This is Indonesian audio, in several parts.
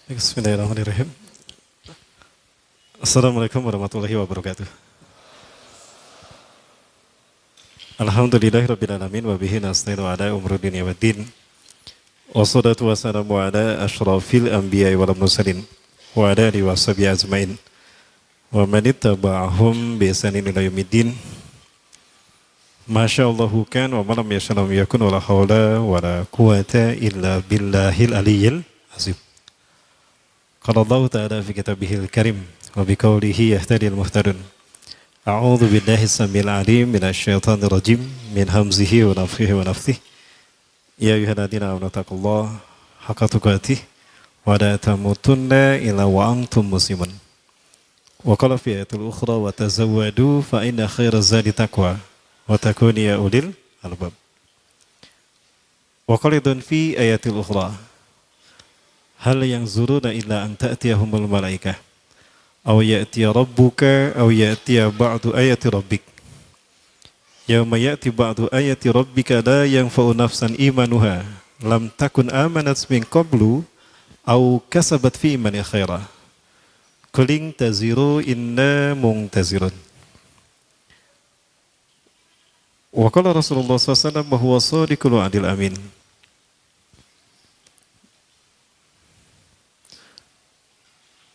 Bismillahirrahmanirrahim. Assalamualaikum warahmatullahi wabarakatuh. Alhamdulillahirabbil alamin wa bihi nasta'inu ala umuri dunya waddin. Wassalatu wassalamu ala asyrafil anbiya'i wal mursalin wa ala alihi washabihi ajmain. Wa man ittaba'ahum bi ihsanin ila yaumiddin. Masyaallahu kan wa man lam yasha' lam yakun wa la haula wa la quwwata illa billahil aliyyil azim. Qala Allah ta'ala fi kitabihil karim wa biqaulihi yahtadil muhtadun. A'udzu billahi samil alim minasyaitonir rajim min hamzihi wa nafthihi wa nafthihi. Ya ayyuhalladzina amanu taqullaha haqqa tuqatih wa la tamutunna illa wa antum muslimun. Wa qala fi ayatil ukhra wa tazawwadu fa inna khairaz zadi taqwa wa takunu ya ulil albab. Wa qala fi ayatil ukhra hal yanzuruna illa an ta'tiyahumul malaikah aw ya'tiya rabbuka aw ya'tiya ba'du ayati rabbik yauma ya'ti ba'du ayati rabbika la yanfa'u nafsan imanuha lam takun amanat min qablu aw kasabat fi imani khaira qul taziru inna muntazirun. Wa qala Rasulullah SAW wa huwa shadiqul wa'dil amin.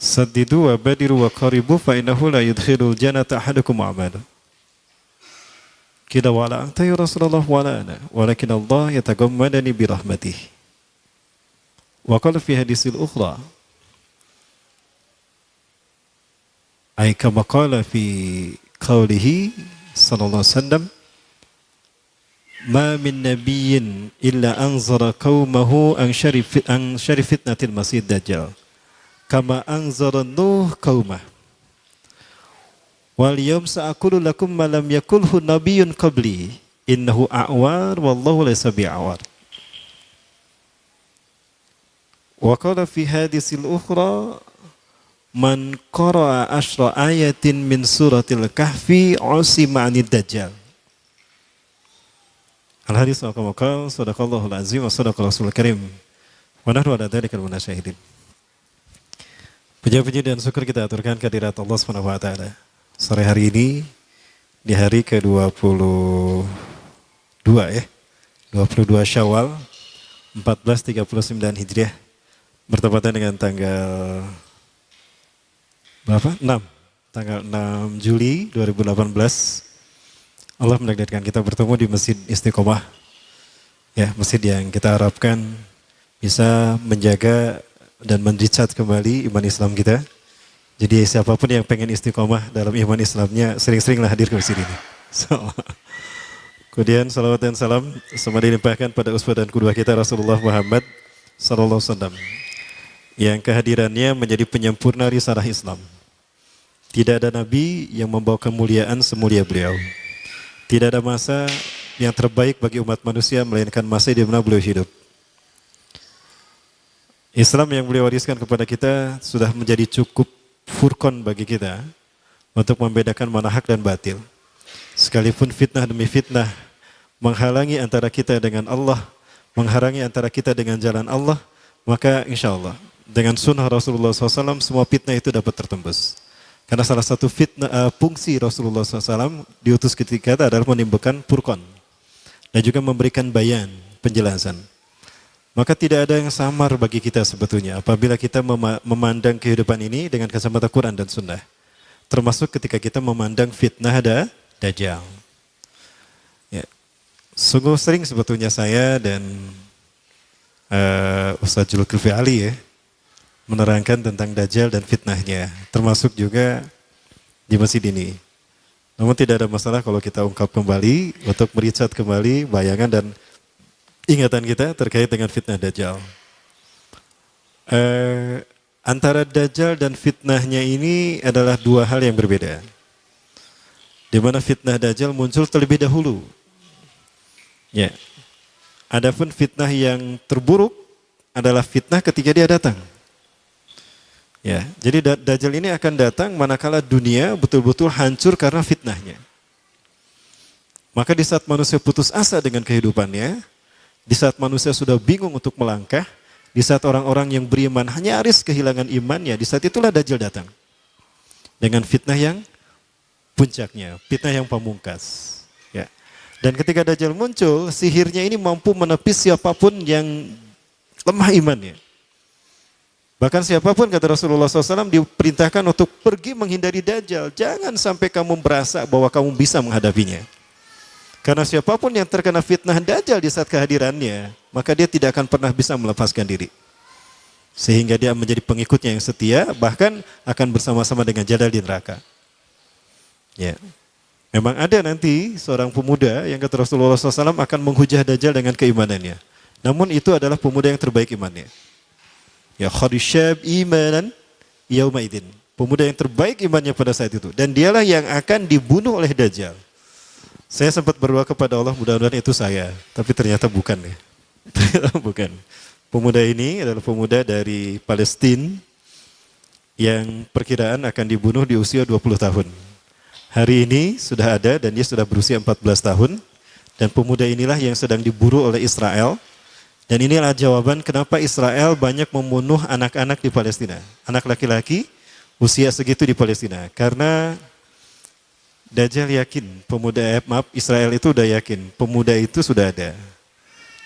Saddidu wa badiru wa qaribu fa innahu la yudkhilul jannata ahadukum a'malu. Qila wa la anta ya Rasulullah wa la ana walakin Allah yatagammadani bi rahmatih. Wa qala fi hadisil ukhra ay kama qala fi qawlihi sallallahu alaihi wasallam ma min nabiyyin illa anzara qaumahu an syarif fitnatil masih dajjal kama anzara Nuh qaumah wal yawm sa'aqulu lakum ma lam yakulhu nabiyyun qabli innahu a'war wallahu laysa bi'awar. Wa qala fi hadisil ukhra man qara'a asyra ayatin min suratil kahfi usima 'anid dajjal. Al hadis wa kama sadaqallahul azim wa sadaqa rasulul karim wa nahnu ala dzalika munasyahidin. Puji-puji dan syukur kita aturkan kehadirat Allah Subhanahu wa taala. Sore hari ini di hari ke-22 ya. 22 Syawal 1439 Hijriah bertepatan dengan tanggal berapa? 6. Tanggal 6 Juli 2018. Allah menakdirkan kita bertemu di Masjid Istiqomah. Ya, masjid yang kita harapkan bisa menjaga dan mendicat kembali iman Islam kita. Jadi siapapun yang pengen istiqomah dalam iman Islamnya, sering-seringlah hadir ke masjid ini. Kemudian salawat dan salam semua dilimpahkan pada uswah dan qudwah kita Rasulullah Muhammad sallallahu alaihi wasallam yang kehadirannya menjadi penyempurna risalah Islam. Tidak ada nabi yang membawa kemuliaan semulia beliau. Tidak ada masa yang terbaik bagi umat manusia melainkan masa di mana beliau hidup. Islam yang beliau wariskan kepada kita sudah menjadi cukup furqan bagi kita untuk membedakan mana hak dan batil. Sekalipun fitnah demi fitnah menghalangi antara kita dengan Allah, menghalangi antara kita dengan jalan Allah, maka insya Allah dengan sunnah Rasulullah SAW semua fitnah itu dapat tertembus. Karena salah satu fitnah fungsi Rasulullah SAW diutus ketika kita adalah menimbulkan furqan dan juga memberikan bayan, penjelasan. Maka tidak ada yang samar bagi kita sebetulnya apabila kita memandang kehidupan ini dengan kacamata Quran dan Sunnah. Termasuk ketika kita memandang fitnah Dajjal. Ya. Sungguh sering sebetulnya saya dan Ustaz Zulkifli Ali ya, menerangkan tentang Dajjal dan fitnahnya. Termasuk juga di masjid ini. Namun tidak ada masalah kalau kita ungkap kembali untuk mericat kembali bayangan dan ingatan kita terkait dengan fitnah Dajjal. Antara Dajjal dan fitnahnya ini adalah dua hal yang berbeda. Di mana fitnah Dajjal muncul terlebih dahulu. Ya. Adapun fitnah yang terburuk adalah fitnah ketika dia datang. Ya, jadi Dajjal ini akan datang manakala dunia betul-betul hancur karena fitnahnya. Maka di saat manusia putus asa dengan kehidupannya, di saat manusia sudah bingung untuk melangkah, Di saat orang-orang yang beriman nyaris kehilangan imannya, di saat itulah Dajjal datang. Dengan fitnah yang puncaknya, fitnah yang pamungkas. Ya. Dan ketika Dajjal muncul, sihirnya ini mampu menepis siapapun yang lemah imannya. Bahkan siapapun, kata Rasulullah SAW, diperintahkan untuk pergi menghindari Dajjal. Jangan sampai kamu merasa bahwa kamu bisa menghadapinya. Karena siapapun yang terkena fitnah Dajjal di saat kehadirannya, maka dia tidak akan pernah bisa melepaskan diri. Sehingga dia menjadi pengikutnya yang setia, bahkan akan bersama-sama dengan Jadal di neraka. Ya. Memang ada nanti seorang pemuda yang kata Rasulullah SAW akan menghujah Dajjal dengan keimanannya. Namun itu adalah pemuda yang terbaik imannya. Ya, khadisyab imanan yaumaidin. Pemuda yang terbaik imannya pada saat itu. Dan dialah yang akan dibunuh oleh Dajjal. Saya sempat berdoa kepada Allah, mudah-mudahan itu saya. Tapi ternyata bukan ya. Ternyata bukan. Pemuda ini adalah pemuda dari Palestina yang perkiraan akan dibunuh di usia 20 tahun. Hari ini sudah ada dan dia sudah berusia 14 tahun. Dan pemuda inilah yang sedang diburu oleh Israel. Dan inilah jawaban kenapa Israel banyak membunuh anak-anak di Palestina. Anak laki-laki usia segitu di Palestina. Karena Dajjal yakin, Israel itu udah yakin, pemuda itu sudah ada.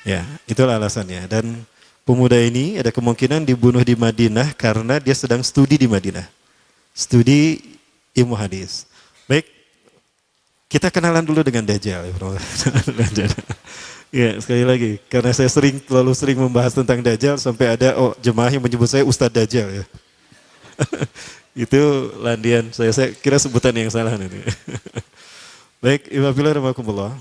Ya, itulah alasannya. Dan pemuda ini ada kemungkinan dibunuh di Madinah karena dia sedang studi di Madinah. Studi ilmu hadis. Baik, kita kenalan dulu dengan Dajjal. Ya, sekali lagi, karena saya terlalu sering membahas tentang Dajjal sampai ada jemaah yang menyebut saya Ustadz Dajjal ya. Itu landian saya kira sebutan yang salah nanti. Baik, Iwabillah rahmatullah.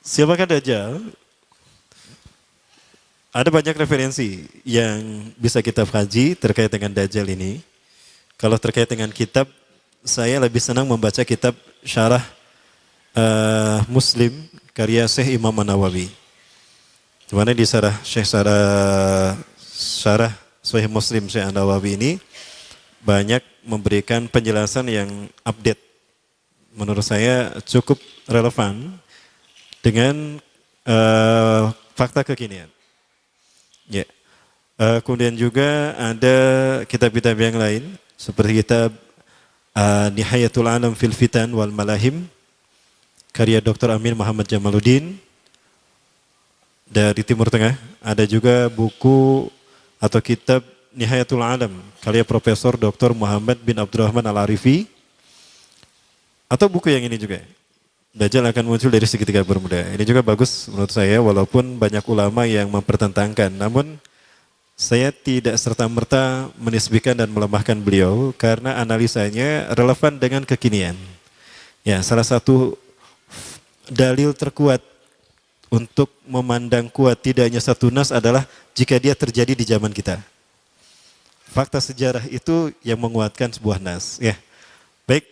Siapakah Dajjal? Ada banyak referensi yang bisa kita kaji terkait dengan Dajjal ini. Kalau terkait dengan kitab, saya lebih senang membaca kitab Syarah Muslim karya Syekh Imam An-Nawawi. Dimana di Syarah Sahih Muslim Syekh An-Nawawi ini banyak memberikan penjelasan yang update. Menurut saya cukup relevan dengan fakta kekinian. Ya. Kemudian juga ada kitab-kitab yang lain seperti kitab Nihayatul Alam fil Fitan wal Malahim karya Dr. Amin Muhammad Jamaluddin dari Timur Tengah. Ada juga buku atau kitab Nihayatul Alam karya Profesor Dr. Muhammad bin Abdurrahman Al-Arifi, atau buku yang ini juga, Dajjal akan muncul dari segitiga bermuda. Ini juga bagus menurut saya, walaupun banyak ulama yang mempertentangkan, namun saya tidak serta-merta menisbikan dan melemahkan beliau karena analisanya relevan dengan kekinian. Ya, salah satu dalil terkuat untuk memandang kuat tidak hanya satu nas adalah jika dia terjadi di zaman kita. Fakta sejarah itu yang menguatkan sebuah nas. Ya, baik.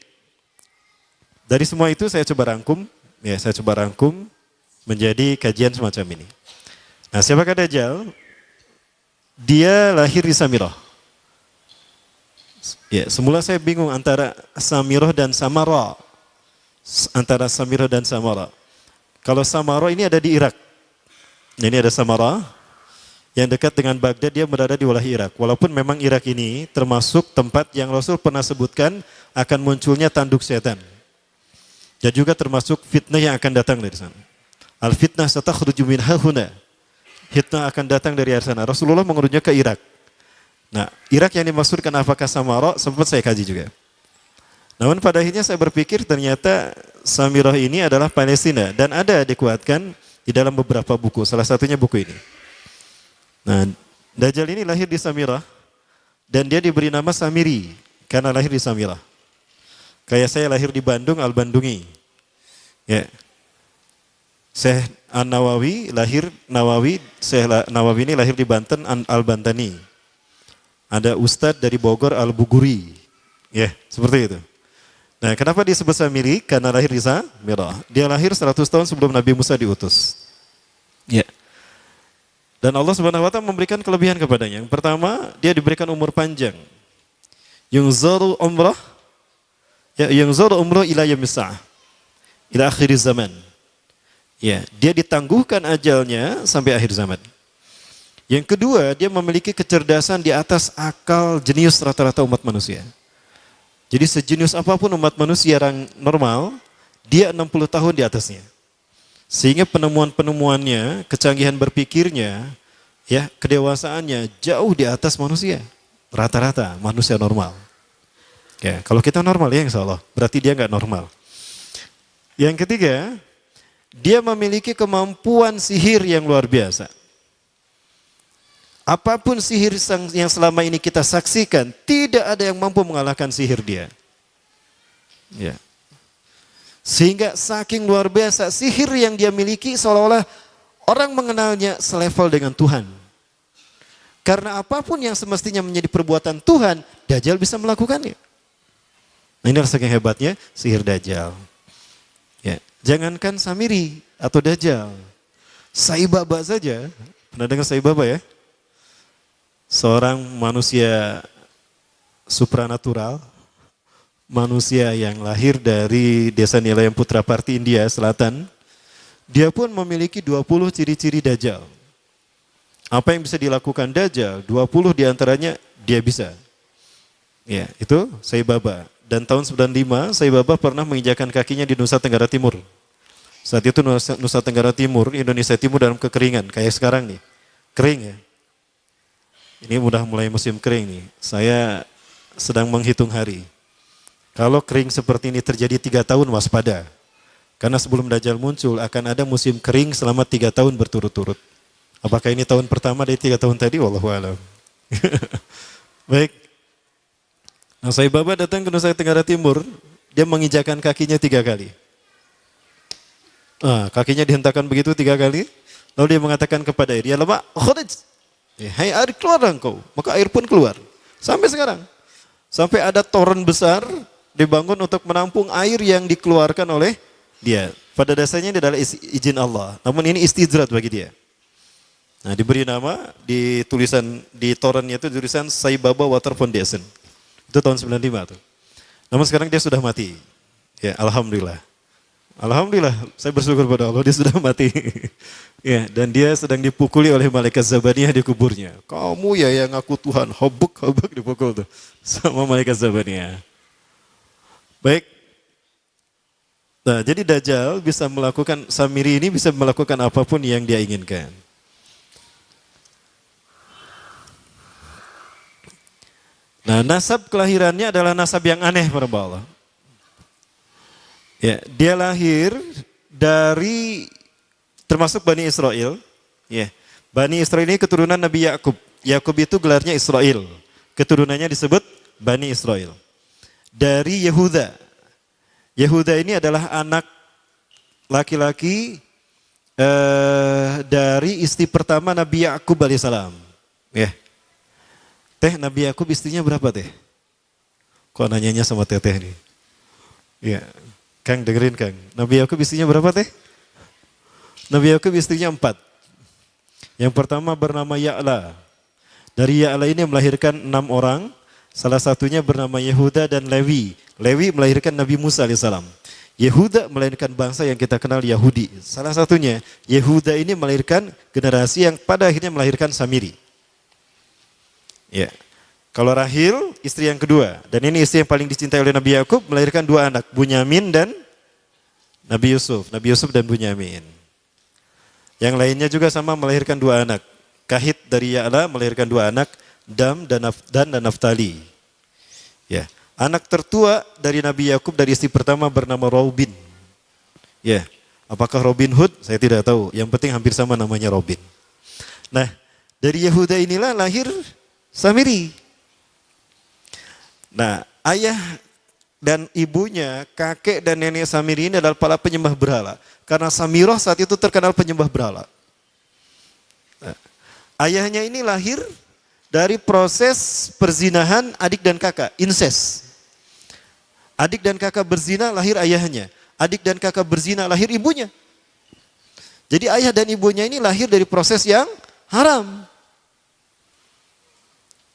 Dari semua itu saya coba rangkum menjadi kajian semacam ini. Nah, siapakah Dajjal? Dia lahir di Samirah. Ya, semula saya bingung antara Samirah dan Samara. Antara Samirah dan Samara. Kalau Samara ini ada di Irak. Ini ada Samara yang dekat dengan Baghdad, dia berada di wilayah Irak. Walaupun memang Irak ini termasuk tempat yang Rasul pernah sebutkan akan munculnya tanduk setan. Dan juga termasuk fitnah yang akan datang dari sana. Al-fitnah satakhruju min hahuna. Fitnah akan datang dari arah sana. Rasulullah mengurutnya ke Irak. Nah, Irak yang dimaksudkan apakah Samara, sempat saya kaji juga. Namun pada akhirnya saya berpikir ternyata Samirah ini adalah Palestina. Dan ada dikuatkan di dalam beberapa buku. Salah satunya buku ini. Nah, Dajjal ini lahir di Samirah. Dan dia diberi nama Samiri. Karena lahir di Samirah. Kayak saya lahir di Bandung, Al-Bandungi. Ya. Syekh An-Nawawi Syekh Nawawi ini lahir di Banten, Al-Bantani. Ada Ustadz dari Bogor, Al-Buguri. Ya, seperti itu. Nah, kenapa disebut Samiri? Karena lahir di Samirah. Dia lahir 100 tahun sebelum Nabi Musa diutus. Ya. Dan Allah Subhanahu wa taala memberikan kelebihan kepadanya. Yang pertama, dia diberikan umur panjang. Yungzaru umrah ila yaumis sa'ah. Ila akhir zaman. Ya, dia ditangguhkan ajalnya sampai akhir zaman. Yang kedua, dia memiliki kecerdasan di atas akal jenius rata-rata umat manusia. Jadi sejenius apapun umat manusia yang normal, dia 60 tahun di atasnya. Sehingga penemuan-penemuannya, kecanggihan berpikirnya, ya, kedewasaannya jauh di atas manusia. Rata-rata manusia normal. Ya, kalau kita normal ya insya Allah, berarti dia nggak normal. Yang ketiga, dia memiliki kemampuan sihir yang luar biasa. Apapun sihir yang selama ini kita saksikan, tidak ada yang mampu mengalahkan sihir dia. Ya. Sehingga saking luar biasa sihir yang dia miliki seolah-olah orang mengenalnya selevel dengan Tuhan. Karena apapun yang semestinya menjadi perbuatan Tuhan, Dajjal bisa melakukannya. Nah, ini saking hebatnya sihir Dajjal. Ya, jangankan Samiri atau Dajjal, Sai Baba saja. Pernah dengar Sai Baba ya? Seorang manusia supranatural, manusia yang lahir dari desa Nilayam Putraparti India Selatan. Dia pun memiliki 20 ciri-ciri Dajjal. Apa yang bisa dilakukan Dajjal, 20 diantaranya dia bisa. Ya, itu Sai Baba. Dan tahun 95, Sai Baba pernah menginjakan kakinya di Nusa Tenggara Timur. Saat itu Nusa Tenggara Timur, Indonesia Timur dalam kekeringan, kayak sekarang nih. Kering ya. Ini udah mulai musim kering nih. Saya sedang menghitung hari. Kalau kering seperti ini terjadi 3 tahun, waspada. Karena sebelum Dajjal muncul, akan ada musim kering selama 3 tahun berturut-turut. Apakah ini tahun pertama dari 3 tahun tadi? Wallahu a'lam. Baik. Nah, Sai Baba datang ke Nusa Tenggara Timur, dia menginjakan kakinya 3 kali. Kakinya dihentakkan begitu 3 kali, lalu dia mengatakan kepada air, ya lama, khuruj. Hai air, keluar engkau. Maka air pun keluar. Sampai sekarang. Sampai ada toren besar dibangun untuk menampung air yang dikeluarkan oleh dia. Pada dasarnya ini adalah izin Allah. Namun ini istidrat bagi dia. Nah, diberi nama di tulisan di torennya itu tulisan Sai Baba Water Foundation. Itu tahun 95 tuh. Namun sekarang dia sudah mati. Ya, alhamdulillah. Alhamdulillah, saya bersyukur pada Allah dia sudah mati. Ya, dan dia sedang dipukuli oleh malaikat Zabaniyah di kuburnya. Kamu ya yang ngaku Tuhan, hobuk dipukul tuh sama malaikat Zabaniyah. Baik. Nah, jadi Dajjal bisa melakukan, Samiri ini bisa melakukan apapun yang dia inginkan. Nah, nasab kelahirannya adalah nasab yang aneh para Allah. Ya, dia lahir dari termasuk Bani Israel. Ya, Bani Israel ini keturunan Nabi Yakub. Yakub itu gelarnya Israel. Keturunannya disebut Bani Israel. Dari Yehuda. Yehuda ini adalah anak laki-laki dari istri pertama Nabi Yakub alaihissalam. Ya. Teh, Nabi Yakub istrinya berapa teh? Kok nanyanya sama teteh nih? Ya, Kang dengerin Kang. Nabi Yakub istrinya berapa teh? Nabi Yakub istrinya 4. Yang pertama bernama Ya'la. Dari Ya'la ini melahirkan 6 orang. Salah satunya bernama Yehuda dan Lewi. Lewi melahirkan Nabi Musa alaihissalam. Yehuda melahirkan bangsa yang kita kenal Yahudi. Salah satunya Yehuda ini melahirkan generasi yang pada akhirnya melahirkan Samiri. Ya, kalau Rahil istri yang kedua, dan ini istri yang paling dicintai oleh Nabi Yakub, melahirkan 2 anak, Bunyamin dan Nabi Yusuf dan Bunyamin. Yang lainnya juga sama melahirkan 2 anak, Kahit dari Ya'la melahirkan 2 anak, Dam dan Naftali. Ya, anak tertua dari Nabi Yakub dari istri pertama bernama Robin. Ya, apakah Robin Hood? Saya tidak tahu. Yang penting hampir sama namanya Robin. Nah, dari Yehuda inilah lahir Samiri. Nah, ayah dan ibunya, kakek dan nenek Samiri ini adalah para penyembah berhala. Karena Samirah saat itu terkenal penyembah berhala. Nah, ayahnya ini lahir dari proses perzinahan adik dan kakak, incest. Adik dan kakak berzina, lahir ayahnya. Adik dan kakak berzina, lahir ibunya. Jadi ayah dan ibunya ini lahir dari proses yang haram.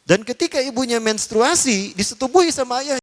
Dan ketika ibunya menstruasi, disetubuhi sama ayah.